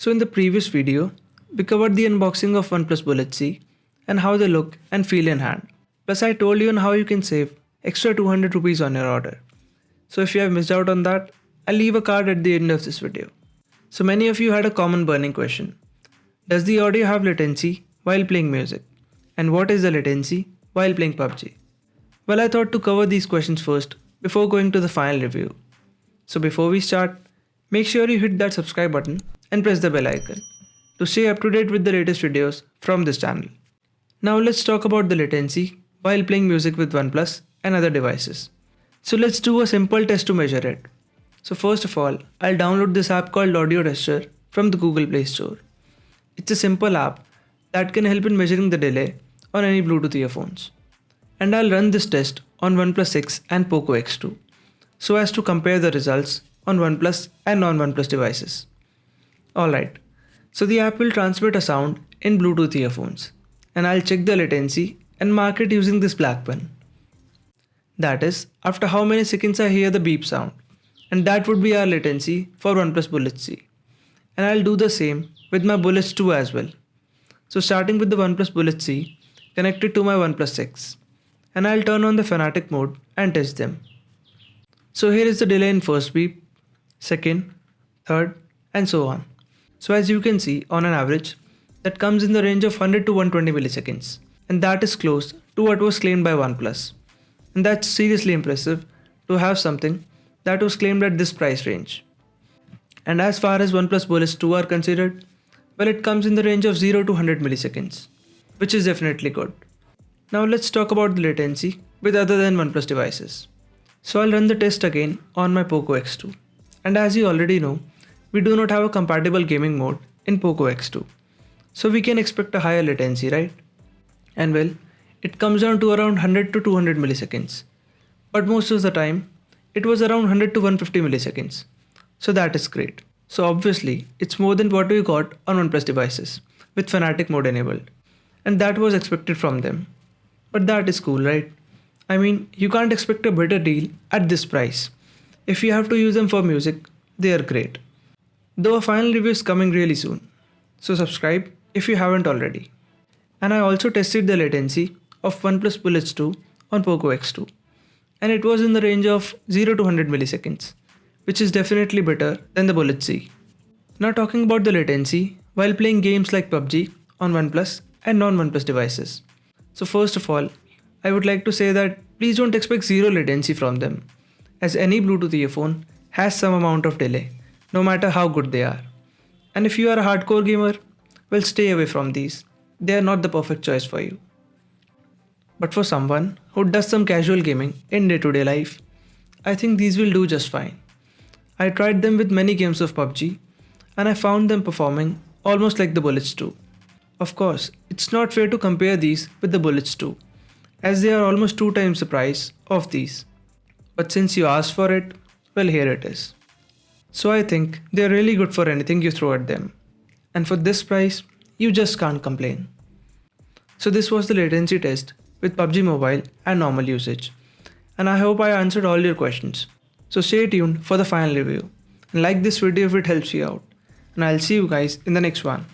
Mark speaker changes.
Speaker 1: So in the previous video, we covered the unboxing of Oneplus Bullet C and how they look and feel in hand. Plus I told you on how you can save extra 200 rupees on your order. So if you have missed out on that, I'll leave a card at the end of this video. So many of you had a common burning question. Does the audio have latency while playing music? And what is the latency while playing PUBG? Well, I thought to cover these questions first before going to the final review. So before we start, make sure you hit that subscribe button and press the bell icon to stay up to date with the latest videos from this channel. Now let's talk about the latency while playing music with Oneplus and other devices. So let's do a simple test to measure it. So first of all, I'll download this app called Audio Tester from the Google Play Store. It's a simple app that can help in measuring the delay on any Bluetooth earphones. And I'll run this test on OnePlus 6 and Poco X2 so as to compare the results on OnePlus and non-OnePlus devices. Alright, so the app will transmit a sound in Bluetooth earphones and I'll check the latency and mark it using this black pen. That is, after how many seconds I hear the beep sound, and that would be our latency for OnePlus Bullet C. And I'll do the same with my Bullets 2 as well. So starting with the OnePlus Bullet C connected to my OnePlus 6, and I'll turn on the Fanatic mode and test them. So here is the delay in first beep, second, third, and so on. So as you can see, on an average, that comes in the range of 100 to 120 milliseconds, and that is close to what was claimed by OnePlus. And that's seriously impressive to have something that was claimed at this price range. And as far as OnePlus Bullets 2 are considered, well, it comes in the range of 0 to 100 milliseconds, which is definitely good. Now let's talk about the latency with other than OnePlus devices. So I'll run the test again on my Poco X2. And as you already know, we do not have a compatible gaming mode in Poco X2. So we can expect a higher latency, right? And well, it comes down to around 100 to 200 milliseconds. But most of the time, it was around 100 to 150 milliseconds. So that is great. So obviously, it's more than what we got on OnePlus devices with Fanatic mode enabled. And that was expected from them. But that is cool, right? I mean, you can't expect a better deal at this price. If you have to use them for music, they are great. Though a final review is coming really soon. So subscribe if you haven't already. And I also tested the latency of OnePlus Bullets 2 on Poco X2. And it was in the range of 0 to 100 milliseconds, which is definitely better than the Bullet C. Now talking about the latency while playing games like PUBG on OnePlus and non-OnePlus devices. So first of all, I would like to say that please don't expect zero latency from them, as any Bluetooth earphone has some amount of delay, no matter how good they are. And if you are a hardcore gamer, well, stay away from these. They are not the perfect choice for you. But for someone who does some casual gaming in day-to-day life, I think these will do just fine. I tried them with many games of PUBG and I found them performing almost like the Bullets 2. Of course, it's not fair to compare these with the Bullets 2, as they are almost 2 times the price of these. But since you asked for it, well, here it is. So I think they are really good for anything you throw at them. And for this price, you just can't complain. So this was the latency test with PUBG Mobile and normal usage. And I hope I answered all your questions. So stay tuned for the final review. And like this video if it helps you out. And I'll see you guys in the next one.